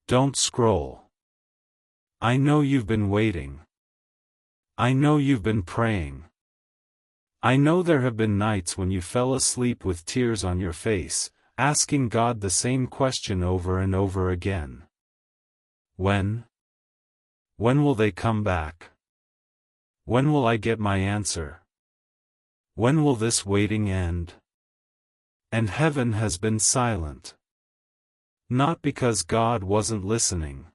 Don't scroll. I know you've been waiting. I know you've been praying. I know there have been nights when you fell asleep with tears on your face, asking God the same question over and over again. When? When will they come back? When will I get my answer? When will this waiting end? And heaven has been silent. Not because God wasn't listening.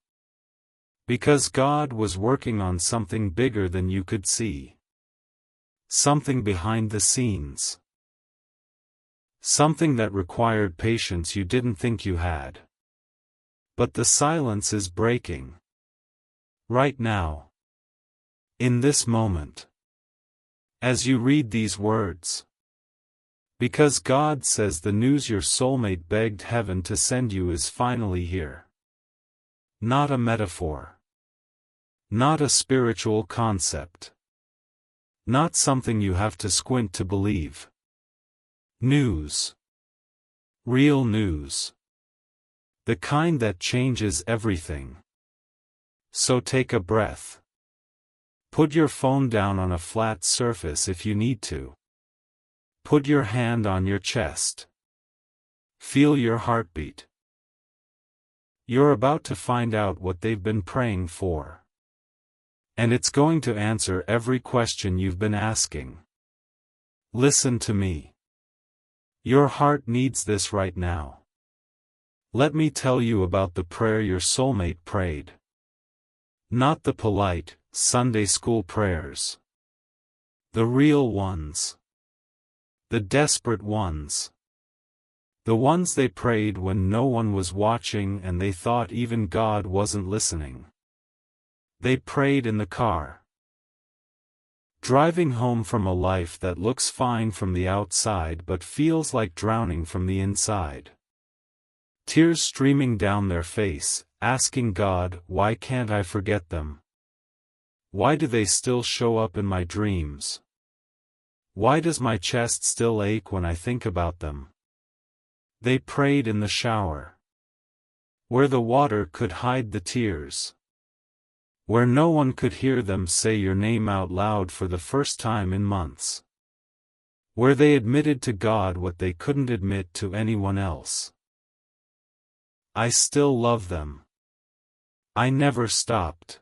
Because God was working on something bigger than you could see. Something behind the scenes. Something that required patience you didn't think you had. But the silence is breaking. Right now. In this moment. As you read these words. Because God says the news your soulmate begged heaven to send you is finally here. Not a metaphor. Not a spiritual concept. Not something you have to squint to believe. News. Real news. The kind that changes everything. So take a breath. Put your phone down on a flat surface if you need to. Put your hand on your chest. Feel your heartbeat. You're about to find out what they've been praying for. And it's going to answer every question you've been asking. Listen to me. Your heart needs this right now. Let me tell you about the prayer your soulmate prayed. Not the polite, Sunday school prayers. The real ones. The desperate ones. The ones they prayed when no one was watching and they thought even God wasn't listening. They prayed in the car. Driving home from a life that looks fine from the outside but feels like drowning from the inside. Tears streaming down their face, asking God, why can't I forget them? Why do they still show up in my dreams? Why does my chest still ache when I think about them? They prayed in the shower. Where the water could hide the tears. Where no one could hear them say your name out loud for the first time in months. Where they admitted to God what they couldn't admit to anyone else. I still love them. I never stopped.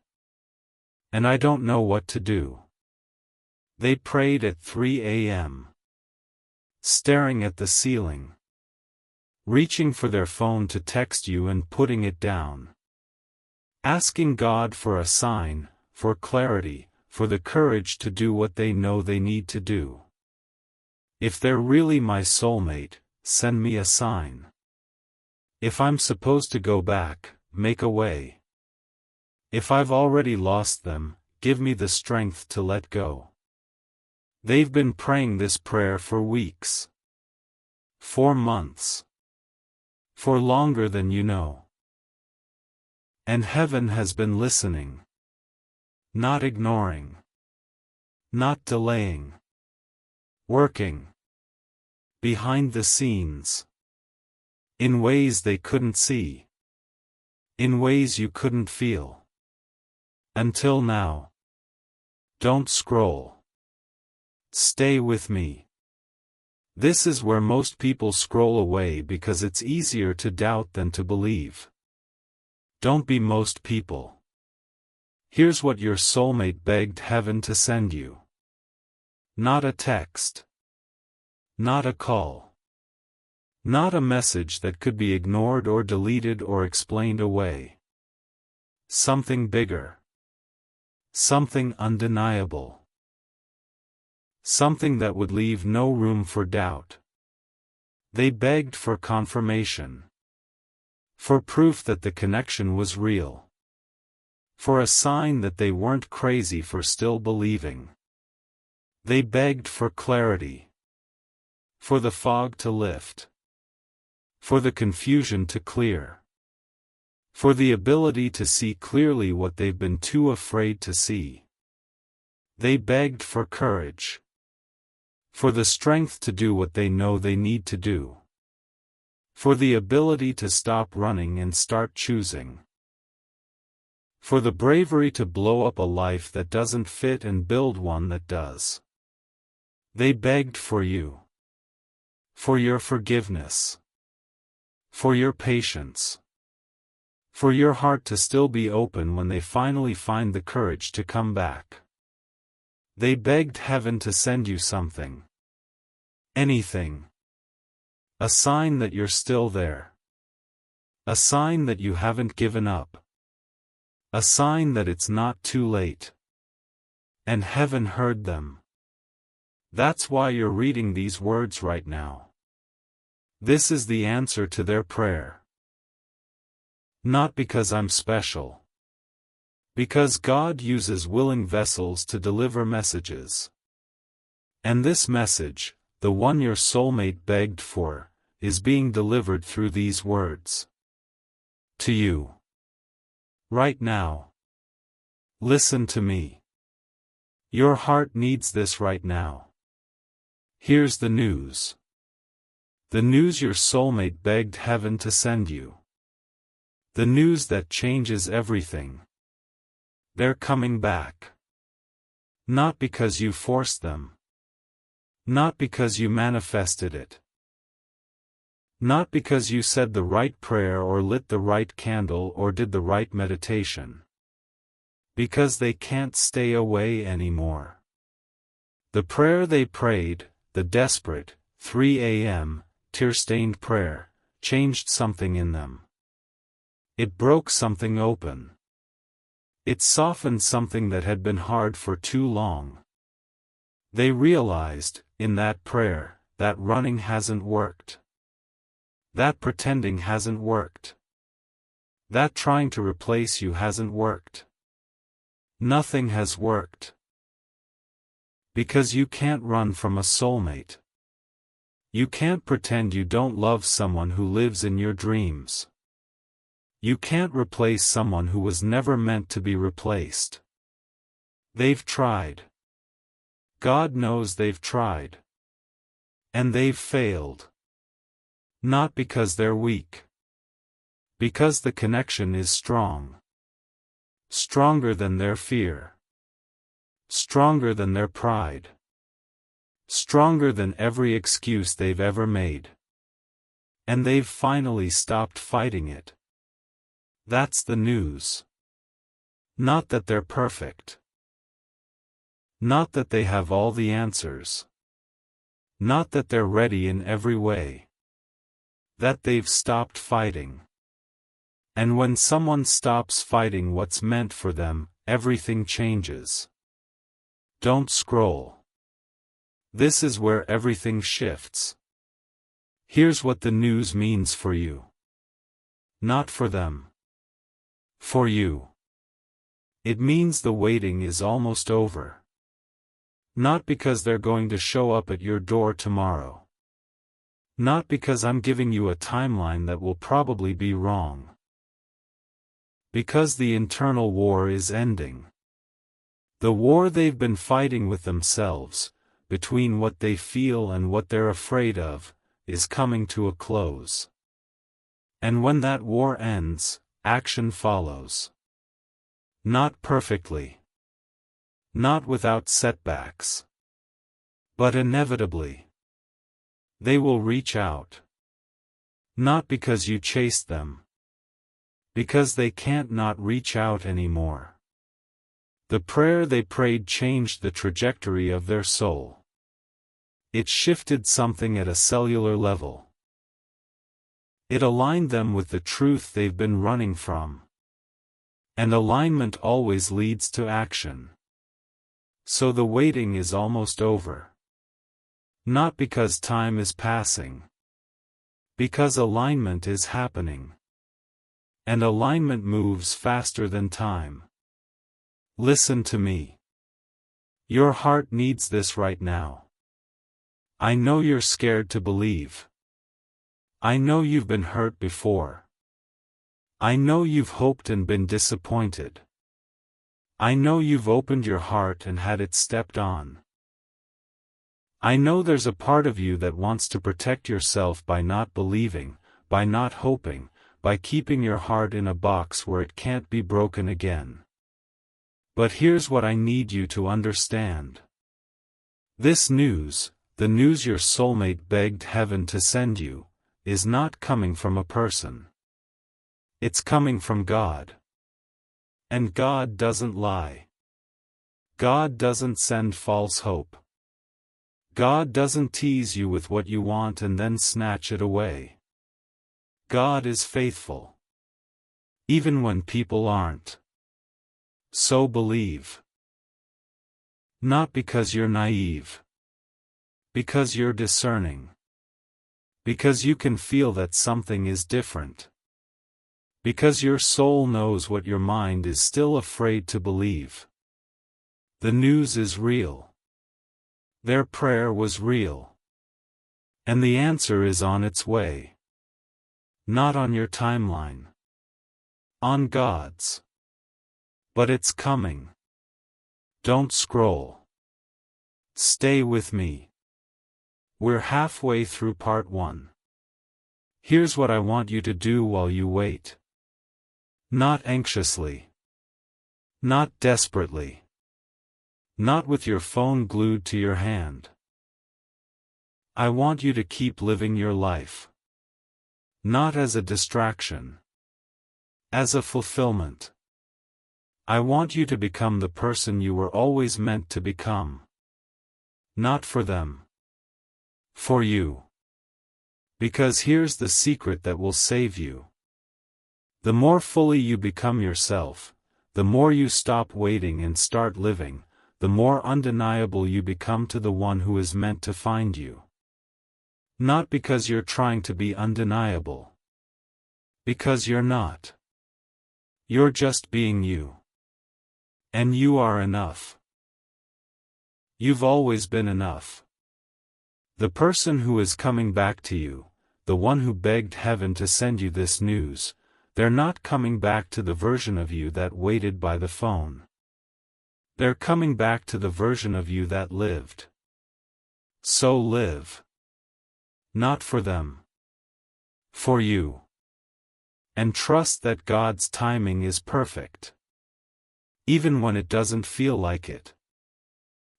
And I don't know what to do. They prayed at 3 a.m. Staring at the ceiling. Reaching for their phone to text you and putting it down. Asking God for a sign, for clarity, for the courage to do what they know they need to do. If they're really my soulmate, send me a sign. If I'm supposed to go back, make a way. If I've already lost them, give me the strength to let go. They've been praying this prayer for weeks. For months. For longer than you know. And heaven has been listening. Not ignoring. Not delaying. Working. Behind the scenes. In ways they couldn't see. In ways you couldn't feel. Until now. Don't scroll. Stay with me. This is where most people scroll away because it's easier to doubt than to believe. Don't be most people. Here's what your soulmate begged heaven to send you. Not a text. Not a call. Not a message that could be ignored or deleted or explained away. Something bigger. Something undeniable. Something that would leave no room for doubt. They begged for confirmation. For proof that the connection was real. For a sign that they weren't crazy for still believing. They begged for clarity. For the fog to lift. For the confusion to clear. For the ability to see clearly what they've been too afraid to see. They begged for courage. For the strength to do what they know they need to do. For the ability to stop running and start choosing. For the bravery to blow up a life that doesn't fit and build one that does. They begged for you. For your forgiveness. For your patience. For your heart to still be open when they finally find the courage to come back. They begged heaven to send you something. Anything. A sign that you're still there. A sign that you haven't given up. A sign that it's not too late. And heaven heard them. That's why you're reading these words right now. This is the answer to their prayer. Not because I'm special. Because God uses willing vessels to deliver messages. And this message, the one your soulmate begged for, is being delivered through these words. To you. Right now. Listen to me. Your heart needs this right now. Here's the news. The news your soulmate begged heaven to send you. The news that changes everything. They're coming back. Not because you forced them. Not because you manifested it. Not because you said the right prayer or lit the right candle or did the right meditation. Because they can't stay away anymore. The prayer they prayed, the desperate, 3 a.m., tear-stained prayer, changed something in them. It broke something open. It softened something that had been hard for too long. They realized, in that prayer, that running hasn't worked. That pretending hasn't worked. That trying to replace you hasn't worked. Nothing has worked. Because you can't run from a soulmate. You can't pretend you don't love someone who lives in your dreams. You can't replace someone who was never meant to be replaced. They've tried. God knows they've tried. And they've failed. Not because they're weak. Because the connection is strong. Stronger than their fear. Stronger than their pride. Stronger than every excuse they've ever made. And they've finally stopped fighting it. That's the news. Not that they're perfect. Not that they have all the answers. Not that they're ready in every way. That they've stopped fighting. And when someone stops fighting what's meant for them, everything changes. Don't scroll. This is where everything shifts. Here's what the news means for you. Not for them. For you. It means the waiting is almost over. Not because they're going to show up at your door tomorrow. Not because I'm giving you a timeline that will probably be wrong. Because the internal war is ending. The war they've been fighting with themselves, between what they feel and what they're afraid of, is coming to a close. And when that war ends, action follows. Not perfectly. Not without setbacks. But inevitably. They will reach out. Not because you chased them. Because they can't not reach out anymore. The prayer they prayed changed the trajectory of their soul. It shifted something at a cellular level. It aligned them with the truth they've been running from. And alignment always leads to action. So the waiting is almost over. Not because time is passing. Because alignment is happening. And alignment moves faster than time. Listen to me. Your heart needs this right now. I know you're scared to believe. I know you've been hurt before. I know you've hoped and been disappointed. I know you've opened your heart and had it stepped on. I know there's a part of you that wants to protect yourself by not believing, by not hoping, by keeping your heart in a box where it can't be broken again. But here's what I need you to understand. This news, the news your soulmate begged heaven to send you, is not coming from a person. It's coming from God. And God doesn't lie. God doesn't send false hope. God doesn't tease you with what you want and then snatch it away. God is faithful. Even when people aren't. So believe. Not because you're naive. Because you're discerning. Because you can feel that something is different. Because your soul knows what your mind is still afraid to believe. The news is real. Their prayer was real. And the answer is on its way. Not on your timeline. On God's. But it's coming. Don't scroll. Stay with me. We're halfway through part 1. Here's what I want you to do while you wait. Not anxiously. Not desperately. Not with your phone glued to your hand. I want you to keep living your life. Not as a distraction. As a fulfillment. I want you to become the person you were always meant to become. Not for them. For you. Because here's the secret that will save you. The more fully you become yourself, the more you stop waiting and start living, the more undeniable you become to the one who is meant to find you. Not because you're trying to be undeniable. Because you're not. You're just being you. And you are enough. You've always been enough. The person who is coming back to you, the one who begged heaven to send you this news, they're not coming back to the version of you that waited by the phone. They're coming back to the version of you that lived. So live. Not for them. For you. And trust that God's timing is perfect. Even when it doesn't feel like it.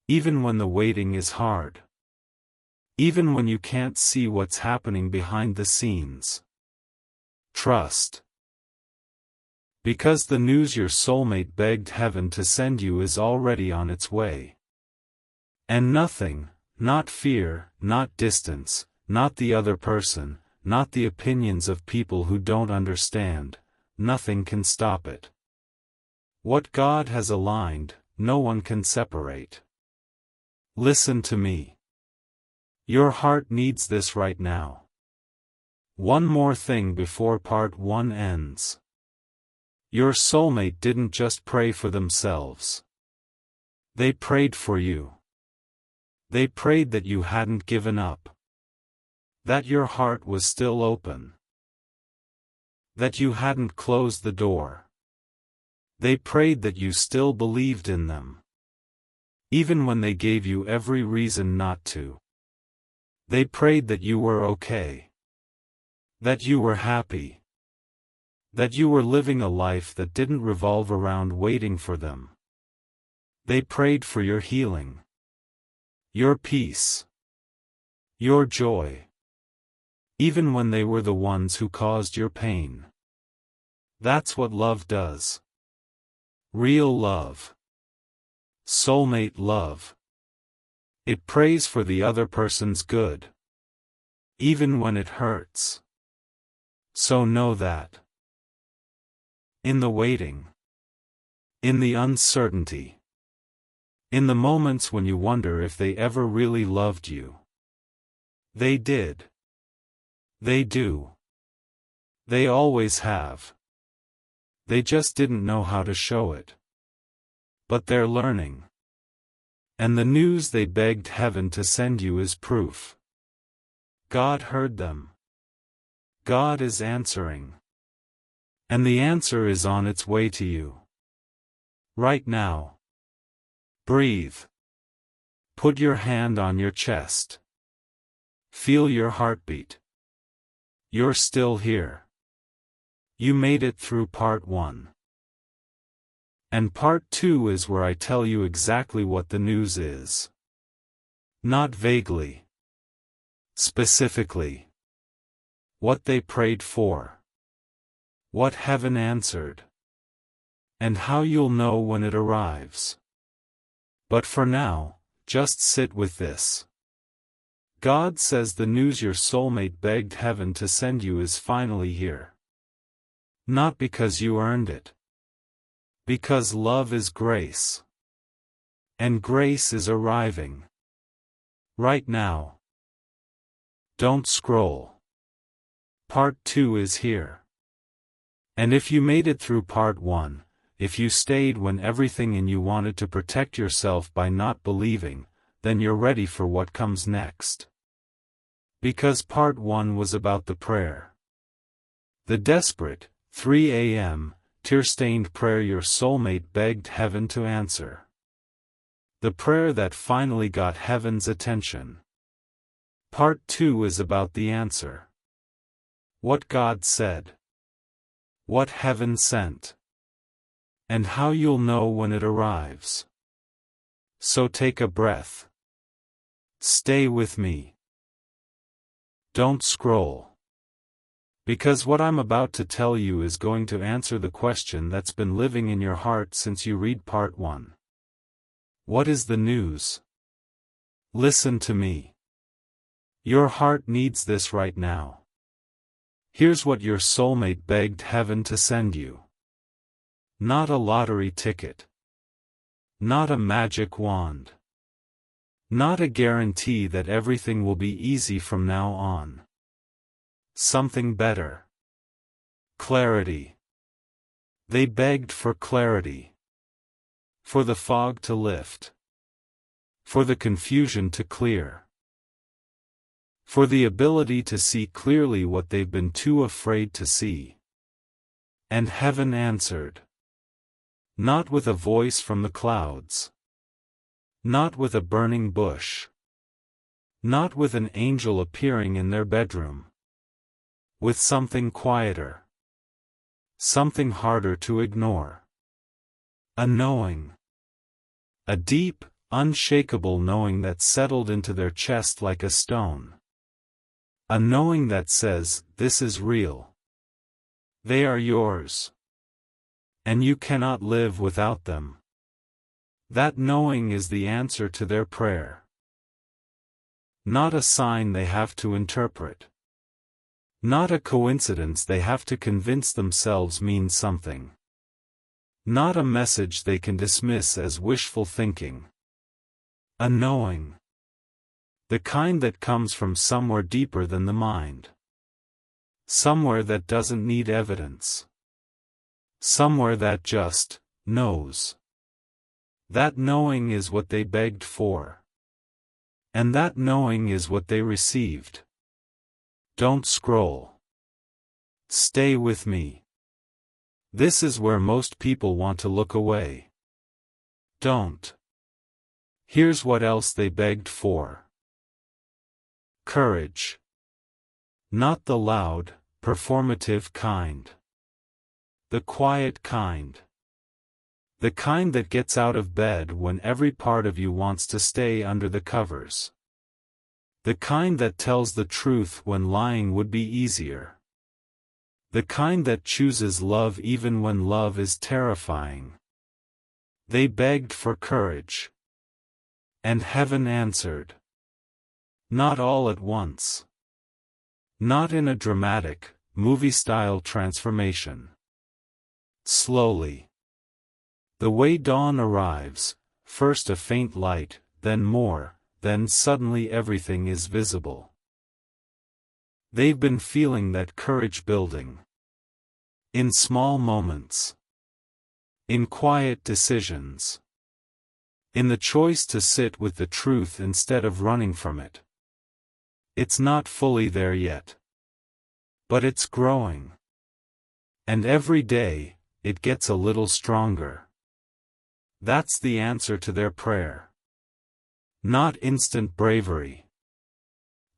Even when the waiting is hard. Even when you can't see what's happening behind the scenes. Trust. Because the news your soulmate begged heaven to send you is already on its way. And nothing, not fear, not distance, not the other person, not the opinions of people who don't understand, nothing can stop it. What God has aligned, no one can separate. Listen to me. Your heart needs this right now. One more thing before part 1 ends. Your soulmate didn't just pray for themselves. They prayed for you. They prayed that you hadn't given up. That your heart was still open. That you hadn't closed the door. They prayed that you still believed in them. Even when they gave you every reason not to. They prayed that you were okay. That you were happy. That you were living a life that didn't revolve around waiting for them. They prayed for your healing. Your peace. Your joy. Even when they were the ones who caused your pain. That's what love does. Real love. Soulmate love. It prays for the other person's good. Even when it hurts. So know that. In the waiting. In the uncertainty. In the moments when you wonder if they ever really loved you. They did. They do. They always have. They just didn't know how to show it. But they're learning. And the news they begged heaven to send you is proof. God heard them. God is answering. And the answer is on its way to you. Right now. Breathe. Put your hand on your chest. Feel your heartbeat. You're still here. You made it through part 1. And part 2 is where I tell you exactly what the news is. Not vaguely. Specifically. What they prayed for. What heaven answered. And how you'll know when it arrives. But for now, just sit with this. God says the news your soulmate begged heaven to send you is finally here. Not because you earned it. Because love is grace. And grace is arriving. Right now. Don't scroll. Part 2 is here. And if you made it through part 1, if you stayed when everything in you wanted to protect yourself by not believing, then you're ready for what comes next. Because part 1 was about the prayer. The desperate, 3 a.m., tear-stained prayer your soulmate begged heaven to answer. The prayer that finally got heaven's attention. Part 2 is about the answer. What God said. What heaven sent. And how you'll know when it arrives. So take a breath. Stay with me. Don't scroll. Because what I'm about to tell you is going to answer the question that's been living in your heart since you read part 1. What is the news? Listen to me. Your heart needs this right now. Here's what your soulmate begged heaven to send you. Not a lottery ticket. Not a magic wand. Not a guarantee that everything will be easy from now on. Something better. Clarity. They begged for clarity. For the fog to lift. For the confusion to clear. For the ability to see clearly what they've been too afraid to see. And heaven answered. Not with a voice from the clouds. Not with a burning bush. Not with an angel appearing in their bedroom. With something quieter. Something harder to ignore. A knowing. A deep, unshakable knowing that settled into their chest like a stone. A knowing that says, this is real. They are yours. And you cannot live without them. That knowing is the answer to their prayer. Not a sign they have to interpret. Not a coincidence they have to convince themselves means something. Not a message they can dismiss as wishful thinking. A knowing. The kind that comes from somewhere deeper than the mind. Somewhere that doesn't need evidence. Somewhere that just knows. That knowing is what they begged for. And that knowing is what they received. Don't scroll. Stay with me. This is where most people want to look away. Don't. Here's what else they begged for. Courage. Not the loud, performative kind. The quiet kind. The kind that gets out of bed when every part of you wants to stay under the covers. The kind that tells the truth when lying would be easier. The kind that chooses love even when love is terrifying. They begged for courage. And heaven answered. Not all at once. Not in a dramatic, movie-style transformation. Slowly. The way dawn arrives, first a faint light, then more, then suddenly everything is visible. They've been feeling that courage building. In small moments. In quiet decisions. In the choice to sit with the truth instead of running from it. It's not fully there yet. But it's growing. And every day, it gets a little stronger. That's the answer to their prayer. Not instant bravery.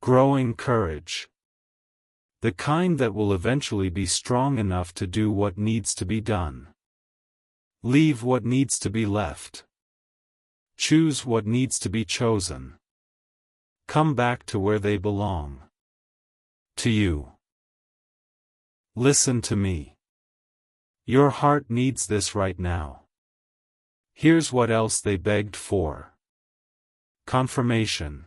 Growing courage. The kind that will eventually be strong enough to do what needs to be done. Leave what needs to be left. Choose what needs to be chosen. Come back to where they belong. To you. Listen to me. Your heart needs this right now. Here's what else they begged for. Confirmation.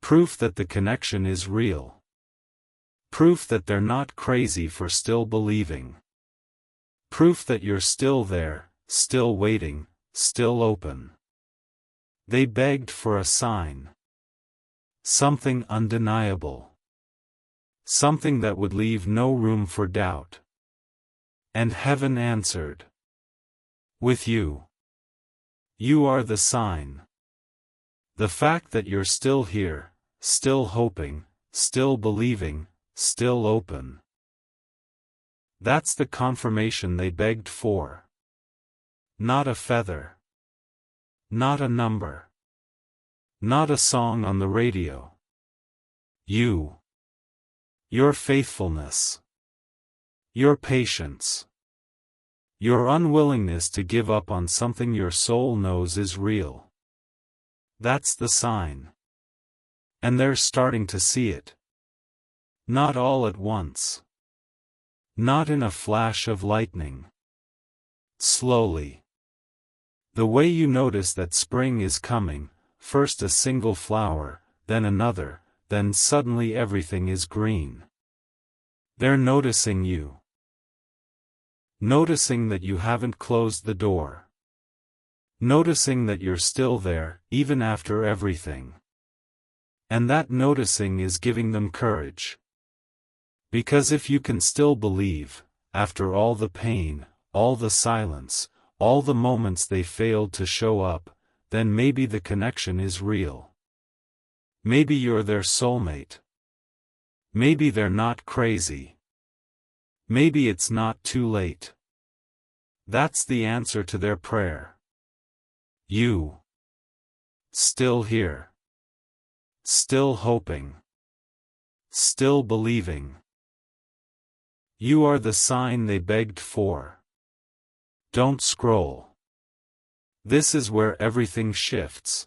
Proof that the connection is real. Proof that they're not crazy for still believing. Proof that you're still there, still waiting, still open. They begged for a sign. Something undeniable. Something that would leave no room for doubt. And heaven answered. With you. You are the sign. The fact that you're still here, still hoping, still believing, still open. That's the confirmation they begged for. Not a feather. Not a number. Not a song on the radio. You. Your faithfulness. Your patience. Your unwillingness to give up on something your soul knows is real. That's the sign. And they're starting to see it. Not all at once. Not in a flash of lightning. Slowly. The way you notice that spring is coming, first a single flower, then another, then suddenly everything is green. They're noticing you. Noticing that you haven't closed the door. Noticing that you're still there, even after everything. And that noticing is giving them courage. Because if you can still believe, after all the pain, all the silence, all the moments they failed to show up, then maybe the connection is real. Maybe you're their soulmate. Maybe they're not crazy. Maybe it's not too late. That's the answer to their prayer. You. Still here. Still hoping. Still believing. You are the sign they begged for. Don't scroll. This is where everything shifts.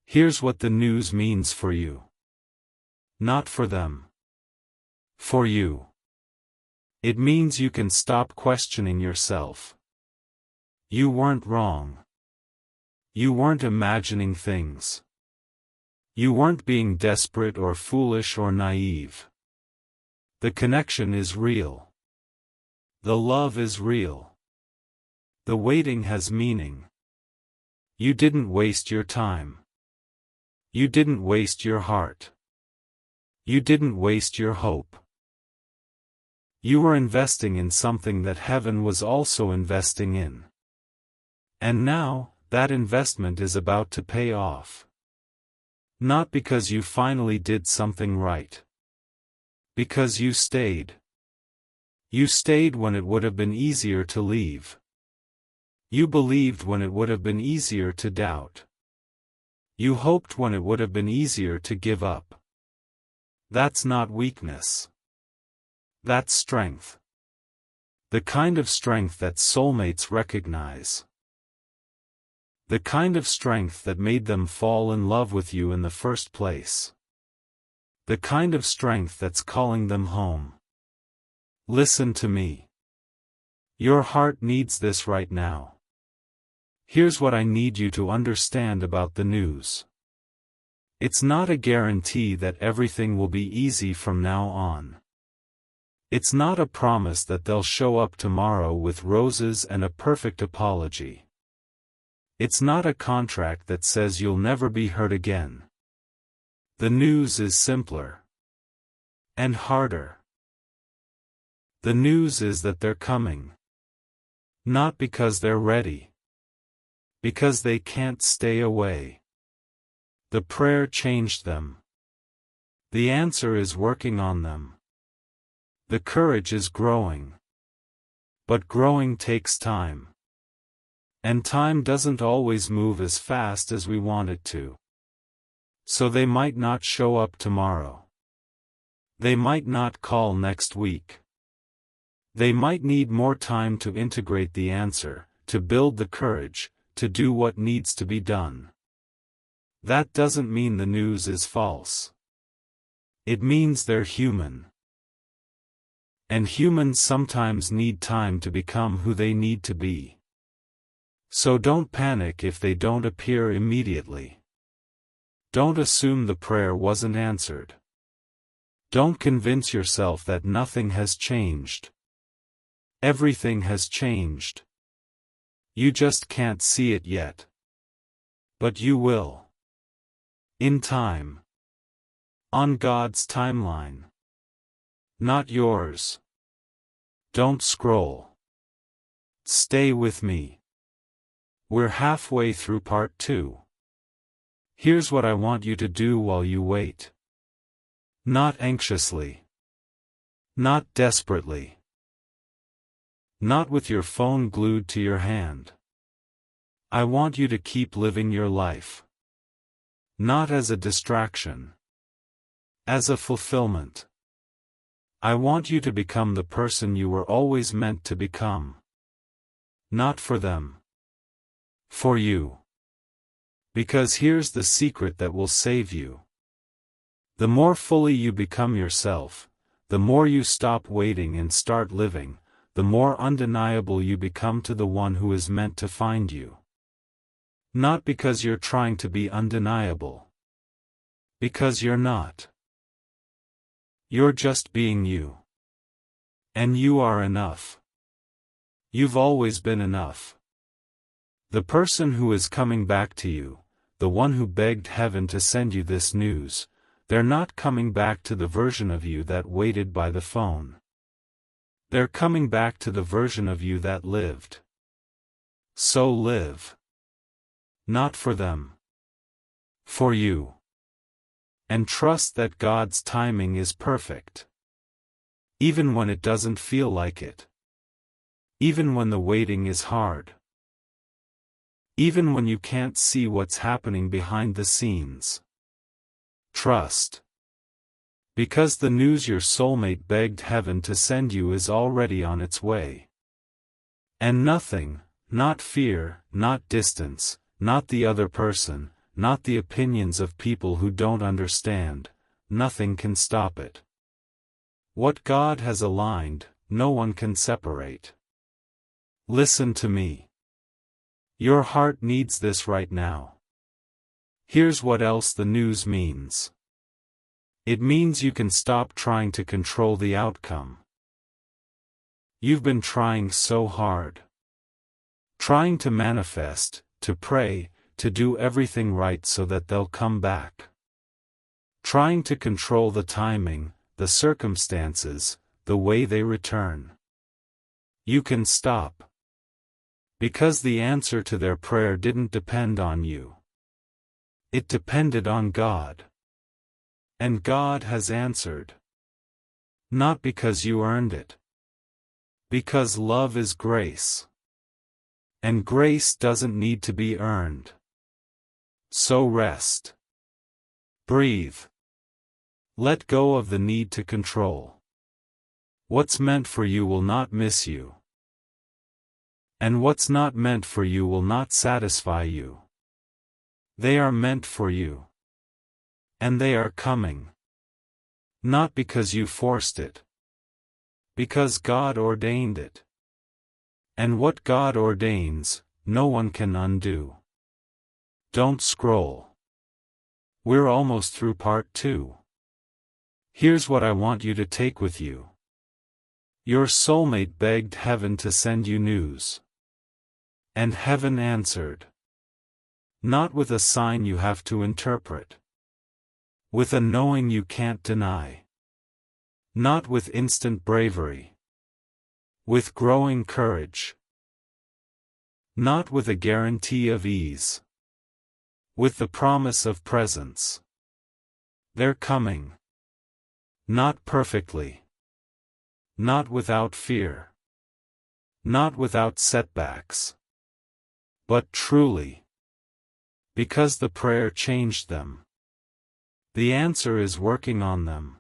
Here's what the news means for you. Not for them. For you. It means you can stop questioning yourself. You weren't wrong. You weren't imagining things. You weren't being desperate or foolish or naive. The connection is real. The love is real. The waiting has meaning. You didn't waste your time. You didn't waste your heart. You didn't waste your hope. You were investing in something that heaven was also investing in. And now, that investment is about to pay off. Not because you finally did something right. Because you stayed. You stayed when it would have been easier to leave. You believed when it would have been easier to doubt. You hoped when it would have been easier to give up. That's not weakness. That's strength. The kind of strength that soulmates recognize. The kind of strength that made them fall in love with you in the first place. The kind of strength that's calling them home. Listen to me. Your heart needs this right now. Here's what I need you to understand about the news. It's not a guarantee that everything will be easy from now on. It's not a promise that they'll show up tomorrow with roses and a perfect apology. It's not a contract that says you'll never be hurt again. The news is simpler. And harder. The news is that they're coming. Not because they're ready. Because they can't stay away. The prayer changed them. The answer is working on them. The courage is growing. But growing takes time. And time doesn't always move as fast as we want it to. So they might not show up tomorrow. They might not call next week. They might need more time to integrate the answer, to build the courage, to do what needs to be done. That doesn't mean the news is false. It means they're human. And humans sometimes need time to become who they need to be. So don't panic if they don't appear immediately. Don't assume the prayer wasn't answered. Don't convince yourself that nothing has changed. Everything has changed. You just can't see it yet. But you will. In time. On God's timeline. Not yours. Don't scroll. Stay with me. We're halfway through part 2. Here's what I want you to do while you wait. Not anxiously. Not desperately. Not with your phone glued to your hand. I want you to keep living your life. Not as a distraction. As a fulfillment. I want you to become the person you were always meant to become. Not for them. For you. Because here's the secret that will save you. The more fully you become yourself, the more you stop waiting and start living, the more undeniable you become to the one who is meant to find you. Not because you're trying to be undeniable. Because you're not. You're just being you. And you are enough. You've always been enough. The person who is coming back to you, the one who begged heaven to send you this news, they're not coming back to the version of you that waited by the phone. They're coming back to the version of you that lived. So live. Not for them. For you. And trust that God's timing is perfect. Even when it doesn't feel like it. Even when the waiting is hard. Even when you can't see what's happening behind the scenes. Trust. Because the news your soulmate begged heaven to send you is already on its way. And nothing, not fear, not distance, not the other person, not the opinions of people who don't understand, nothing can stop it. What God has aligned, no one can separate. Listen to me. Your heart needs this right now. Here's what else the news means. It means you can stop trying to control the outcome. You've been trying so hard. Trying to manifest, to pray, to do everything right so that they'll come back. Trying to control the timing, the circumstances, the way they return. You can stop. Because the answer to their prayer didn't depend on you. It depended on God. And God has answered. Not because you earned it. Because love is grace. And grace doesn't need to be earned. So rest. Breathe. Let go of the need to control. What's meant for you will not miss you. And what's not meant for you will not satisfy you. They are meant for you. And they are coming. Not because you forced it. Because God ordained it. And what God ordains, no one can undo. Don't scroll. We're almost through part 2. Here's what I want you to take with you. Your soulmate begged heaven to send you news. And heaven answered. Not with a sign you have to interpret. With a knowing you can't deny. Not with instant bravery. With growing courage. Not with a guarantee of ease. With the promise of presence. They're coming. Not perfectly. Not without fear. Not without setbacks. But truly. Because the prayer changed them. The answer is working on them.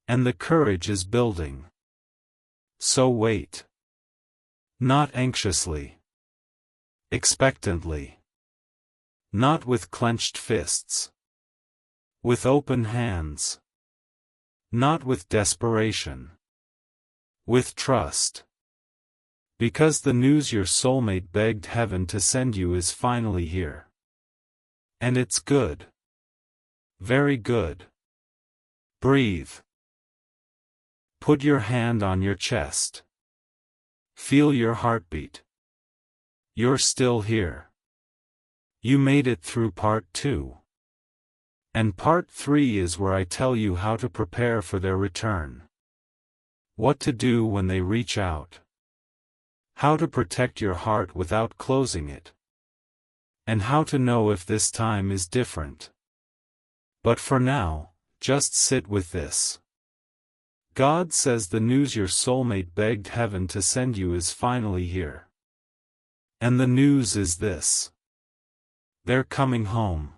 And the courage is building. So wait. Not anxiously. Expectantly. Not with clenched fists. With open hands. Not with desperation. With trust. Because the news your soulmate begged heaven to send you is finally here. And it's good. Very good. Breathe. Put your hand on your chest. Feel your heartbeat. You're still here. You made it through part 2. And part 3 is where I tell you how to prepare for their return. What to do when they reach out. How to protect your heart without closing it. And how to know if this time is different. But for now, just sit with this. God says the news your soulmate begged heaven to send you is finally here. And the news is this. They're coming home.